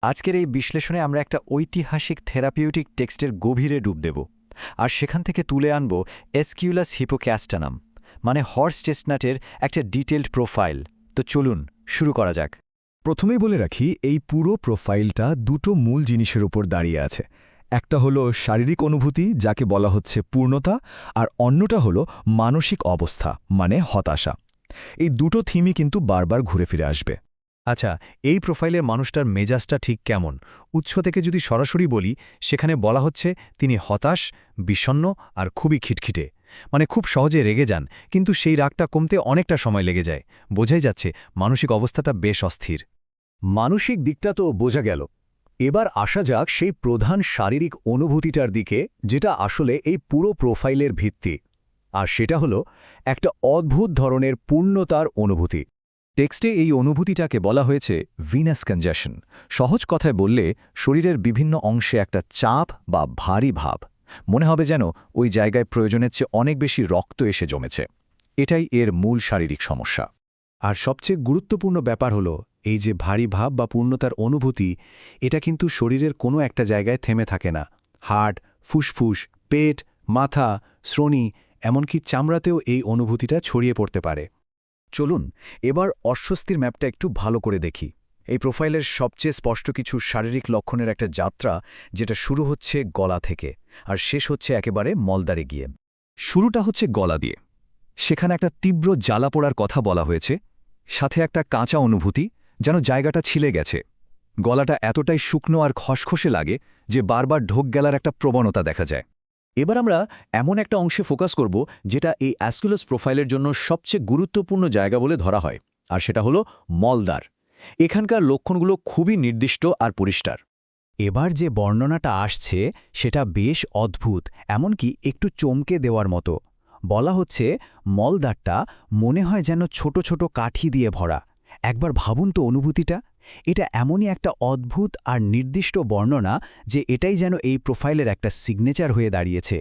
আজকের এই বিশ্লেষণে আমরা একটা ঐতিহাসিক থেরাপিউটিক টেক্সটের গভীরে ডুব দেব আর সেখান থেকে তুলে আনব এসকিউলাস হিপোক্যাস্টানাম মানে হর্স চেস্টনাটের একটা ডিটেলড প্রোফাইল। তো চলুন শুরু করা যাক। প্রথমেই বলে রাখি, এই পুরো প্রোফাইলটা দুটো মূল জিনিসের উপর দাঁড়িয়ে আছে। একটা হলো শারীরিক অনুভূতি, যাকে বলা হচ্ছে পূর্ণতা, আর অন্যটা হলো মানসিক অবস্থা মানে হতাশা। এই দুটো থিমই কিন্তু বারবার ঘুরে ফিরে আসবে। আচ্ছা, এই প্রোফাইলের মানুষটার মেজাজটা ঠিক কেমন? উৎস থেকে যদি সরাসরি বলি, সেখানে বলা হচ্ছে তিনি হতাশ, বিষণ্ণ আর খুবই খিটখিটে। মানে খুব সহজে রেগে যান, কিন্তু সেই রাগটা কমতে অনেকটা সময় লেগে যায়। বোঝাই যাচ্ছে মানসিক অবস্থাটা বেশ অস্থির। মানসিক দিকটা তো বোঝা গেল। এবার আসা যাক সেই প্রধান শারীরিক অনুভূতিটার দিকে, যেটা আসলে এই পুরো প্রোফাইলের ভিত্তি। আর সেটা হলো একটা অদ্ভুত ধরনের পূর্ণতার অনুভূতি। টেক্সটে এই অনুভূতিটাকে বলা হয়েছে ভিনাস কনজেশন। সহজ কথায় বললে, শরীরের বিভিন্ন অংশে একটা চাপ বা ভারী ভাব, মনে হবে যেন ওই জায়গায় প্রয়োজনের চেয়ে অনেক বেশি রক্ত এসে জমেছে। এটাই এর মূল শারীরিক সমস্যা। আর সবচেয়ে গুরুত্বপূর্ণ ব্যাপার হলো, এই যে ভারী ভাব বা পূর্ণতার অনুভূতি, এটা কিন্তু শরীরের কোনো একটা জায়গায় থেমে থাকে না। হার্ট, ফুসফুস, পেট, মাথা, শ্রোণী, এমনকি চামড়াতেও এই অনুভূতিটা ছড়িয়ে পড়তে পারে। চলুন এবার অস্বস্তির ম্যাপটা একটু ভালো করে দেখি। এই প্রোফাইলের সবচেয়ে স্পষ্ট কিছু শারীরিক লক্ষণের একটা যাত্রা, যেটা শুরু হচ্ছে গলা থেকে আর শেষ হচ্ছে একেবারে মলদ্বারে গিয়ে। শুরুটা হচ্ছে গলা দিয়ে। সেখানে একটা তীব্র জ্বালা পোড়ার কথা বলা হয়েছে, সাথে একটা কাঁচা অনুভূতি, যেন জায়গাটা ছিলে গেছে। গলাটা এতটাই শুকনো আর খসখসে লাগে যে বারবার ঢোক গেলার একটা প্রবণতা দেখা যায়। এবার আমরা এমন একটা অংশে ফোকাস করব যেটা এই অ্যাসকুলাস প্রোফাইলের জন্য সবচেয়ে গুরুত্বপূর্ণ জায়গা বলে ধরা হয়, আর সেটা হলো মলদ্বার। এখানকার লক্ষণগুলো খুবই নির্দিষ্ট আর পরিষ্কার। এবার যে বর্ণনাটা আসছে সেটা বেশ অদ্ভুত, এমনকি একটু চমকে দেওয়ার মতো। বলা হচ্ছে মলদ্বারটা মনে হয় যেন ছোট ছোট কাঠি দিয়ে ভরা। একবার ভাবুন তো অনুভূতিটা। এটা এমনই একটা অদ্ভুত আর নির্দিষ্ট বর্ণনা যে এটাই যেন এই প্রোফাইলের একটা সিগনেচার হয়ে দাঁড়িয়েছে।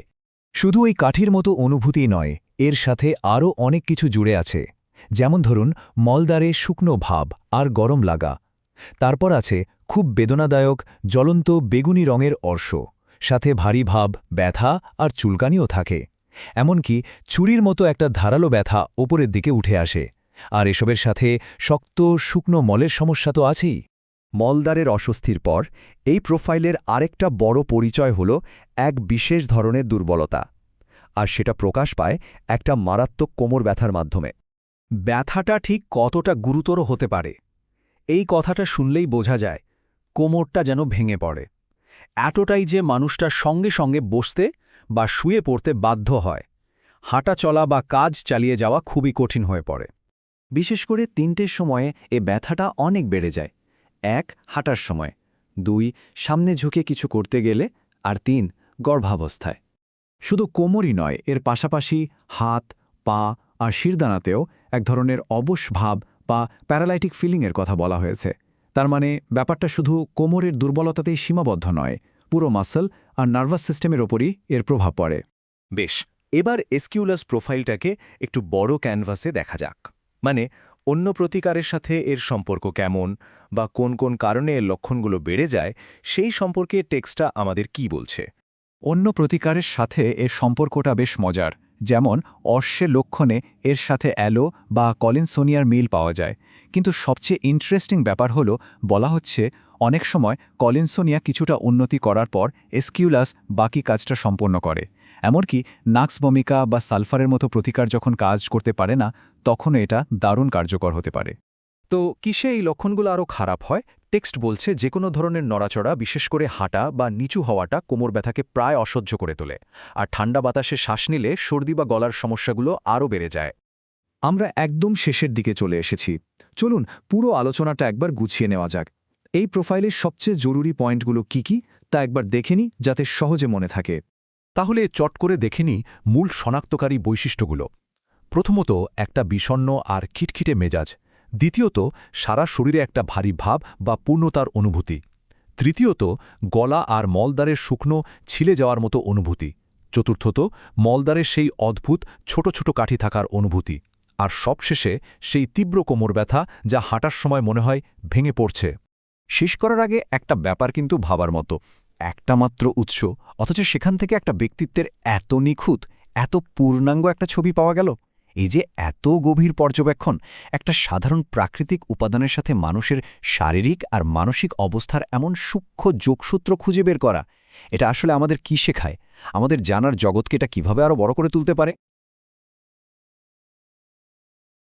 শুধু ওই কাঠির মতো অনুভূতি নয়, এর সাথে আরও অনেক কিছু জুড়ে আছে। যেমন ধরুন, মলদ্বারে শুকনো ভাব আর গরম লাগা। তারপর আছে খুব বেদনাদায়ক জ্বলন্ত বেগুনি রঙের অর্শ, সাথে ভারী ভাব, ব্যথা আর চুলকানিও থাকে। এমনকি ছুরির মতো একটা ধারালো ব্যথা ওপরের দিকে উঠে আসে। আর এসবের সাথে শক্ত শুকনো মলের সমস্যা তো আছেই। মলদ্বারের অস্বস্তির পর এই প্রোফাইলের আরেকটা বড় পরিচয় হল এক বিশেষ ধরনের দুর্বলতা, আর সেটা প্রকাশ পায় একটা মারাত্মক কোমর ব্যথার মাধ্যমে। ব্যথাটা ঠিক কতটা গুরুতর হতে পারে, এই কথাটা শুনলেই বোঝা যায়। কোমরটা যেন ভেঙে পড়ে, এতটাই যে মানুষটা সঙ্গে সঙ্গে বসতে বা শুয়ে পড়তে বাধ্য হয়। হাঁটা চলা বা কাজ চালিয়ে যাওয়া খুবই কঠিন হয়ে পড়ে। বিশেষ করে ৩টের সময়ে এ ব্যথাটা অনেক বেড়ে যায়। ১ হাঁটার সময়, ২ সামনে ঝুঁকে কিছু করতে গেলে, আর ৩ গর্ভাবস্থায়। শুধু কোমরই নয়, এর পাশাপাশি হাত, পা আর শিরদানাতেও এক ধরনের অবশ ভাব বা প্যারালাইটিক ফিলিংয়ের কথা বলা হয়েছে। তার মানে ব্যাপারটা শুধু কোমরের দুর্বলতাতেই সীমাবদ্ধ নয়, পুরো মাসল আর নার্ভাস সিস্টেমের ওপরই এর প্রভাব পড়ে। বেশ, এবার এসকিউলাস প্রোফাইলটাকে একটু বড় ক্যানভাসে দেখা যাক। মানে অন্য প্রতিকারের সাথে এর সম্পর্ক কেমন, বা কোন কোন কারণে এর লক্ষণগুলো বেড়ে যায়, সেই সম্পর্কে টেক্সটটা আমাদের কি বলছে। অন্য প্রতিকারের সাথে এর সম্পর্কটা বেশ মজার। যেমন অশ্বের লক্ষণে এর সাথে অ্যালো বা কলিনসোনিয়ার মিল পাওয়া যায়। কিন্তু সবচেয়ে ইন্টারেস্টিং ব্যাপার হলো, বলা হচ্ছে অনেক সময় কলিনসোনিয়া কিছুটা উন্নতি করার পর এসকিউলাস বাকি কাজটা সম্পন্ন করে। এমনকি নাক্স ভমিকা বা সালফারের মতো প্রতিকার যখন কাজ করতে পারে না, তখনও এটা দারুণ কার্যকর হতে পারে। তো কিসে এই লক্ষণগুলো আরও খারাপ হয়? টেক্সট বলছে যে কোনো ধরনের নড়াচড়া, বিশেষ করে হাঁটা বা নিচু হওয়াটা কোমর ব্যথাকে প্রায় অসহ্য করে তোলে, আর ঠান্ডা বাতাসে শ্বাস নিলে সর্দি বা গলার সমস্যাগুলো আরও বেড়ে যায়। আমরা একদম শেষের দিকে চলে এসেছি। চলুন পুরো আলোচনাটা একবার গুছিয়ে নেওয়া যাক। এই প্রোফাইলের সবচেয়ে জরুরি পয়েন্টগুলো কি তা একবার দেখে নিই, যাতে সহজে মনে থাকে। তাহলে চট করে দেখে নিই মূল শনাক্তকারী বৈশিষ্ট্যগুলো। প্রথমত, একটা বিষণ্ণ আর খিটখিটে মেজাজ। দ্বিতীয়ত, সারা শরীরে একটা ভারী ভাব বা পূর্ণতার অনুভূতি। তৃতীয়ত, গলা আর মলদ্বারের শুকনো ছিলে যাওয়ার মতো অনুভূতি। চতুর্থত, মলদ্বারের সেই অদ্ভুত ছোট ছোট কাঠি থাকার অনুভূতি। আর সবশেষে সেই তীব্র কোমর ব্যথা, যা হাঁটার সময় মনে হয় ভেঙে পড়ছে। শেষ করার আগে একটা ব্যাপার কিন্তু ভাবার মতো, একটা মাত্র উৎস, অথচ সেখান থেকে একটা ব্যক্তিত্বের এত নিখুঁত, এত পূর্ণাঙ্গ একটা ছবি পাওয়া গেল। এই যে এত গভীর পর্যবেক্ষণ, একটা সাধারণ প্রাকৃতিক উপাদানের সাথে মানুষের শারীরিক আর মানসিক অবস্থার এমন সূক্ষ্ম যোগসূত্র খুঁজে বের করা, এটা আসলে আমাদের কি শেখায়? আমাদের জানার জগৎকে এটা কিভাবে আরও বড় করে তুলতে পারে?